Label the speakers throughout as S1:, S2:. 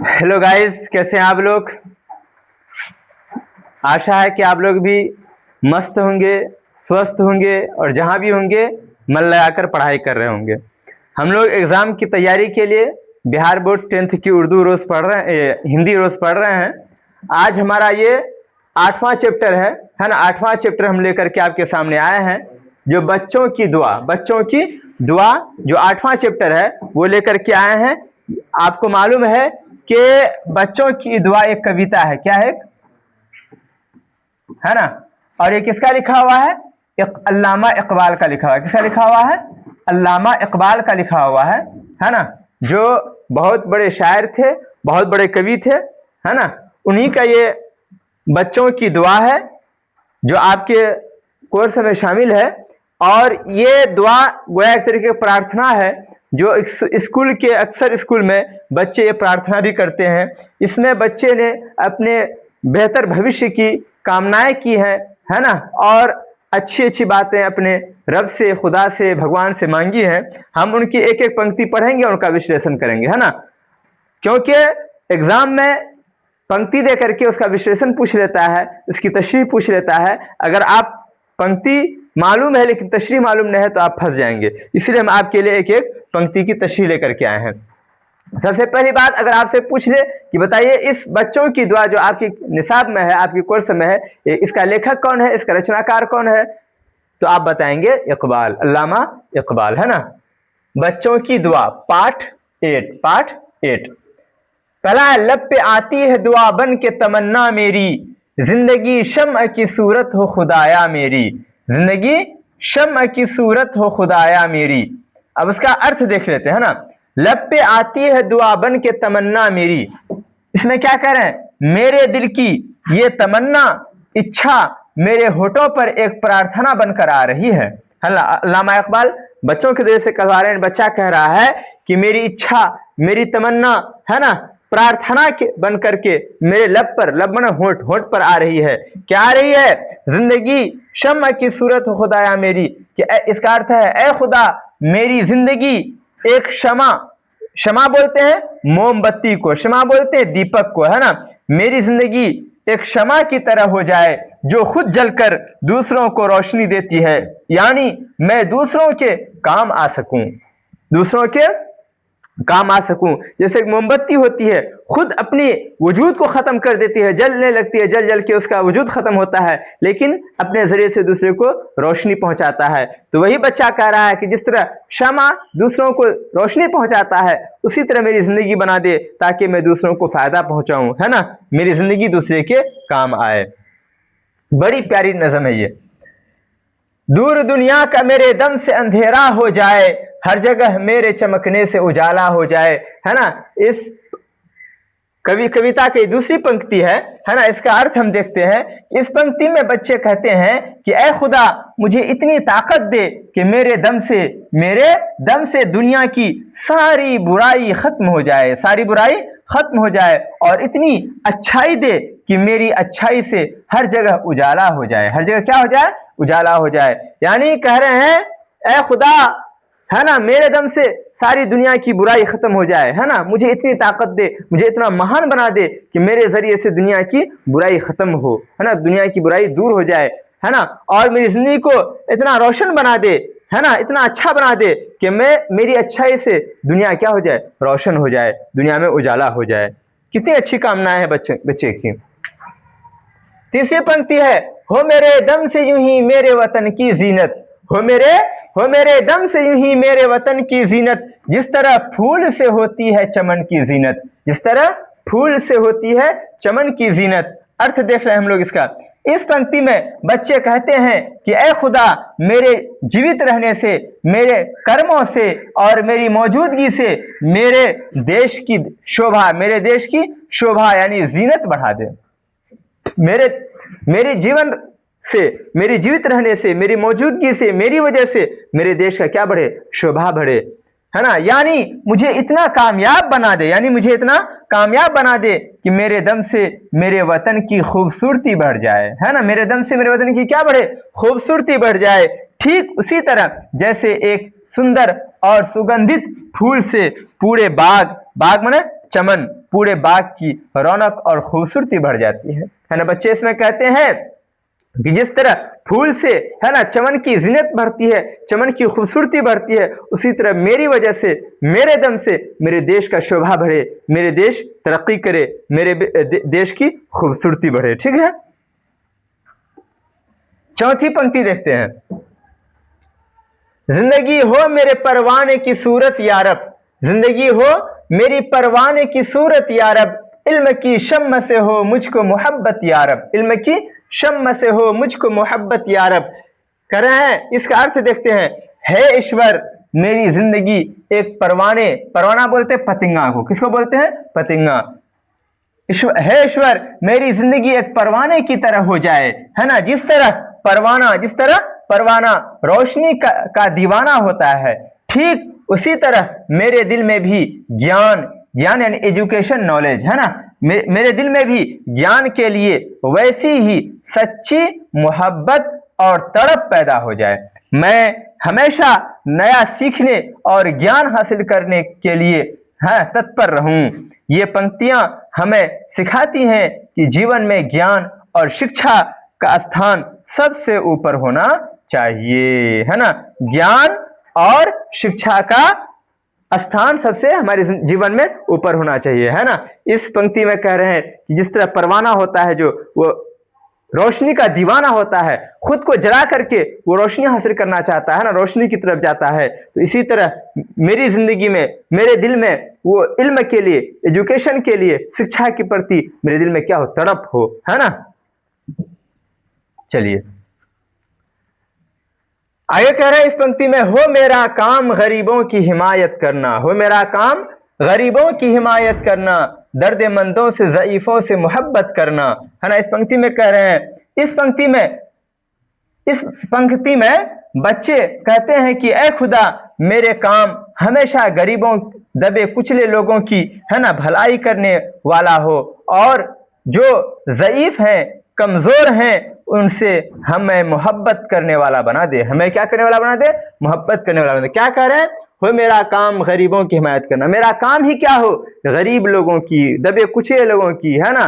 S1: Hello guys, कैसे हैं आप लोग। आशा है कि आप लोग भी मस्त होंगे, स्वस्थ होंगे और जहां भी होंगे मन लगाकर पढ़ाई कर रहे होंगे। हम लोग एग्ज़ाम की तैयारी के लिए बिहार बोर्ड 10th की उर्दू रोज़ पढ़ रहे हैं, हिंदी रोज़ पढ़ रहे हैं। आज हमारा ये 8वां चैप्टर है ना। 8वां चैप्टर हम लेकर के आपके सामने आए हैं, जो बच्चों की दुआ जो 8वां चैप्टर है वो लेकर के आए हैं। आपको मालूम है कि बच्चों की दुआ एक कविता है, क्या है ना। और ये किसका लिखा हुआ है? अल्लामा इकबाल का लिखा हुआ है। किसका लिखा हुआ है? अल्लामा इकबाल का लिखा हुआ है ना। जो बहुत बड़े शायर थे, बहुत बड़े कवि थे, है ना। उन्हीं का ये बच्चों की दुआ है जो आपके कोर्स में शामिल है। और ये दुआ गोया एक तरीके की प्रार्थना है, जो स्कूल के अक्सर स्कूल में बच्चे ये प्रार्थना भी करते हैं। इसमें बच्चे ने अपने बेहतर भविष्य की कामनाएं की हैं, है ना, और अच्छी अच्छी बातें अपने रब से, खुदा से, भगवान से मांगी हैं। हम उनकी एक एक पंक्ति पढ़ेंगे और उनका विश्लेषण करेंगे, है ना। क्योंकि एग्जाम में पंक्ति दे करके उसका विश्लेषण पूछ लेता है, उसकी तशरीह पूछ लेता है। अगर आप पंक्ति मालूम है लेकिन तशरीह मालूम नहीं है तो आप फंस जाएंगे। इसलिए हम आपके लिए एक एक पंक्ति की तशरीह लेकर के आए हैं। सबसे पहली बात, अगर आपसे पूछ ले कि बताइए इस बच्चों की दुआ जो आपकी निसाब में है, आपकी कोर्स में है, इसका लेखक कौन है, इसका रचनाकार कौन है, तो आप बताएंगे इकबाल, अल्लामा इकबाल, है ना। बच्चों की दुआ पाठ 8। पहला, लब पे आती है दुआ बन के तमन्ना मेरी, जिंदगी शम्अ की सूरत हो खुदाया मेरी, जिंदगी शम्अ की सूरत हो खुदाया मेरी। अब उसका अर्थ देख लेते हैं ना। लब पे आती है दुआ बन के तमन्ना मेरी, इसमें क्या कह रहे हैं? मेरे दिल की ये तमन्ना, इच्छा मेरे होठों पर एक प्रार्थना बनकर आ रही है। अल्लामा इकबाल बच्चों के दिल से कहवा रहे हैं। बच्चा कह रहा है कि मेरी इच्छा, मेरी तमन्ना, है ना, प्रार्थना के बन करके मेरे लब पर, लब माने होठ, होठ पर आ रही है। क्या आ रही है? जिंदगी शम्अ की सूरत हो खुदाया मेरी, कि इसका अर्थ है ए खुदा मेरी जिंदगी एक क्षमा बोलते हैं मोमबत्ती को, क्षमा बोलते हैं दीपक को, है ना। मेरी जिंदगी एक क्षमा की तरह हो जाए जो खुद जलकर दूसरों को रोशनी देती है, यानी मैं दूसरों के काम आ सकूं, दूसरों के काम आ सकूं। जैसे एक मोमबत्ती होती है, खुद अपनी वजूद को खत्म कर देती है, जलने लगती है, जल जल के उसका वजूद खत्म होता है, लेकिन अपने जरिए से दूसरे को रोशनी पहुंचाता है। तो वही बच्चा कह रहा है कि जिस तरह क्षमा दूसरों को रोशनी पहुंचाता है, उसी तरह मेरी जिंदगी बना दे ताकि मैं दूसरों को फायदा पहुंचाऊं, है ना, मेरी जिंदगी दूसरे के काम आए। बड़ी प्यारी नज़म है ये। दूर दुनिया का मेरे दम से अंधेरा हो जाए, हर जगह मेरे चमकने से उजाला हो जाए, है ना। इस कविता की दूसरी पंक्ति है ना। इसका अर्थ हम देखते हैं। इस पंक्ति में बच्चे कहते हैं कि ऐ खुदा मुझे इतनी ताकत दे कि मेरे दम से दुनिया की सारी बुराई खत्म हो जाए, सारी बुराई खत्म हो जाए, और इतनी अच्छाई दे कि मेरी अच्छाई से हर जगह उजाला हो जाए, हर जगह क्या हो जाए? उजाला हो जाए। यानी कह रहे हैं ऐ खुदा, है ना, मेरे दम से सारी दुनिया की बुराई खत्म हो जाए, है ना, मुझे इतनी ताकत दे, मुझे इतना महान बना दे कि मेरे जरिए से दुनिया की बुराई खत्म हो, है ना, दुनिया की बुराई दूर हो जाए, है ना, और मेरी जिंदगी को इतना रोशन बना दे, है ना, इतना अच्छा बना दे कि मेरी अच्छाई से दुनिया क्या हो जाए? रोशन हो जाए, दुनिया में उजाला हो जाए। कितनी अच्छी कामनाएं हैं बच्चे की। तीसरी पंक्ति है, हो मेरे दम से यूं ही मेरे वतन की जीनत, हो मेरे दम से यूं ही मेरे वतन की जीनत, जिस तरह फूल से होती है चमन की जीनत, जिस तरह फूल से होती है चमन की जीनत। अर्थ देख रहे हैं हम लोग इसका। इस पंक्ति में बच्चे कहते हैं कि ऐ खुदा मेरे जीवित रहने से, मेरे कर्मों से और मेरी मौजूदगी से मेरे देश की शोभा यानी जीनत बढ़ा दे। मेरे जीवन से, मेरी जीवित रहने से, मेरी मौजूदगी से, मेरी वजह से मेरे देश का क्या बढ़े? शोभा बढ़े, है ना। यानी मुझे इतना कामयाब बना दे, यानी मुझे इतना कामयाब बना दे कि मेरे दम से मेरे वतन की खूबसूरती बढ़ जाए, है ना, मेरे दम से मेरे वतन की क्या बढ़े? खूबसूरती बढ़ जाए। ठीक उसी तरह जैसे एक सुंदर और सुगंधित फूल से पूरे बाग माने चमन, पूरे बाग की रौनक और खूबसूरती बढ़ जाती है ना। बच्चे इसमें कहते हैं कि जिस तरह फूल से है ना चमन की जीनत बढ़ती है, चमन की खूबसूरती बढ़ती है, उसी तरह मेरी वजह से, मेरे दम से मेरे देश का शोभा बढ़े, मेरे देश तरक्की करे, मेरे देश की खूबसूरती बढ़े। ठीक है, चौथी पंक्ति देखते हैं। जिंदगी हो मेरे परवाने की सूरत यारब, जिंदगी हो मेरी परवाने की सूरत यारब, इल्म की शम्म से हो मुझको मोहब्बत यारब, इल्म की शम्म से हो मुझको मोहब्बत यारब। कर रहे हैं, इसका अर्थ देखते हैं। हे ईश्वर मेरी जिंदगी एक परवाने, परवाना बोलते हैं पतंगा को, किसको बोलते हैं? पतंगा। हे ईश्वर मेरी जिंदगी एक परवाने की तरह हो जाए, है ना। जिस तरह परवाना रोशनी का दीवाना होता है, ठीक उसी तरह मेरे दिल में भी ज्ञान यानी एजुकेशन, नॉलेज, है ना, मेरे दिल में भी ज्ञान के लिए वैसी ही सच्ची मोहब्बत और तड़प पैदा हो जाए। मैं हमेशा नया सीखने और ज्ञान हासिल करने के लिए तत्पर रहूं। ये पंक्तियां हमें सिखाती हैं कि जीवन में ज्ञान और शिक्षा का स्थान सबसे ऊपर होना चाहिए, है ना। ज्ञान और शिक्षा का स्थान सबसे हमारे जीवन में ऊपर होना चाहिए, है ना। इस पंक्ति में कह रहे हैं कि जिस तरह परवाना होता है जो वो रोशनी का दीवाना होता है, खुद को जला करके वो रोशनी हासिल करना चाहता है ना, रोशनी की तरफ जाता है, तो इसी तरह मेरी जिंदगी में, मेरे दिल में वो इल्म के लिए, एजुकेशन के लिए, शिक्षा के प्रति मेरे दिल में क्या हो? तड़प हो, है ना। चलिए आगे कह रहे हैं इस पंक्ति में, हो मेरा काम गरीबों की हिमायत करना, हो मेरा काम गरीबों की हिमायत करना, दर्दमंदों से, ज़ईफों से मोहब्बत करना, है ना। इस पंक्ति में कह रहे हैं, इस पंक्ति में बच्चे कहते हैं कि ऐ खुदा मेरे काम हमेशा गरीबों, दबे कुचले लोगों की, है ना, भलाई करने वाला हो, और जो ज़ईफ हैं, कमजोर हैं, उनसे हमें मोहब्बत करने वाला बना दे। हमें क्या करने वाला बना दे? मोहब्बत करने वाला बना दे। क्या कह रहे हैं? हो मेरा काम गरीबों की हिमायत करना। मेरा काम ही क्या हो? गरीब लोगों की, दबे कुचले लोगों की, है ना,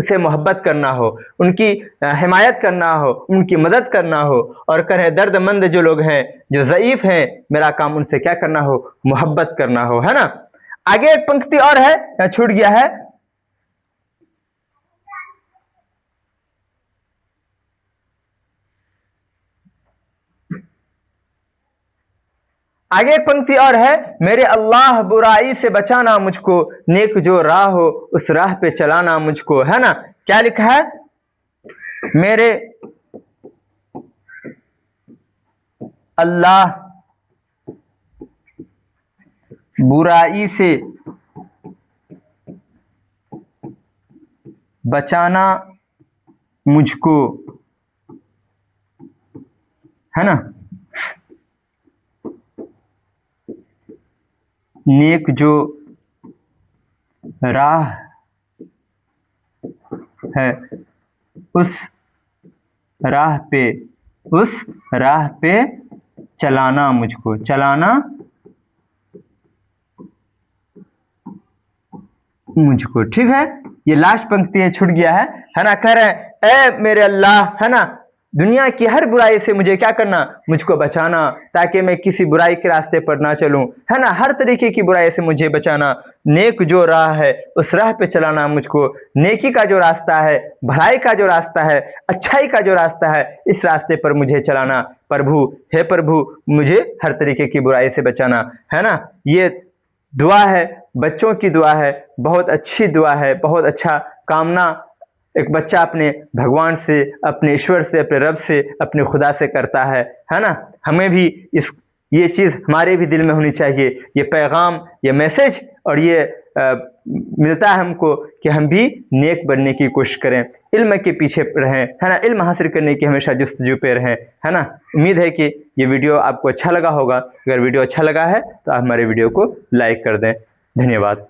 S1: से मोहब्बत करना हो, उनकी हिमायत करना हो, उनकी मदद करना हो। और कह रहे दर्दमंद जो लोग हैं, जो ज़ईफ हैं, मेरा काम उनसे क्या करना हो? मोहब्बत करना हो, है ना। आगे एक पंक्ति और है, छूट गया है। आगे एक पंक्ति और है, मेरे अल्लाह बुराई से बचाना मुझको, नेक जो राह हो उस राह पे चलाना मुझको, है ना। क्या लिखा है? मेरे अल्लाह बुराई से बचाना मुझको, है ना, नेक जो राह है उस राह पे चलाना मुझको, चलाना मुझको। ठीक है, ये लास्ट पंक्ति है, छूट गया है ना। कह रहे हैं ऐ मेरे अल्लाह, है ना, दुनिया की हर बुराई से मुझे क्या करना? मुझको बचाना, ताकि मैं किसी बुराई के रास्ते पर ना चलूं, है ना। हर तरीके की बुराई से मुझे बचाना, नेक जो राह है उस राह पे चलाना मुझको, नेकी का जो रास्ता है, भलाई का जो रास्ता है, अच्छाई का जो रास्ता है, इस रास्ते पर मुझे चलाना। प्रभु, हे प्रभु, मुझे हर तरीके की बुराई से बचाना, है ना। ये दुआ है, बच्चों की दुआ है, बहुत अच्छी दुआ है, बहुत अच्छा कामना एक बच्चा अपने भगवान से, अपने ईश्वर से, अपने रब से, अपने खुदा से करता है ना। हमें भी ये चीज़ हमारे भी दिल में होनी चाहिए, ये पैगाम, ये मैसेज, और ये मिलता है हमको कि हम भी नेक बनने की कोशिश करें, इल्म के पीछे रहें, है ना, इल्म हासिल करने की हमेशा जस्तजू पे रहें, है ना। उम्मीद है कि ये वीडियो आपको अच्छा लगा होगा। अगर वीडियो अच्छा लगा है तो आप हमारे वीडियो को लाइक कर दें। धन्यवाद।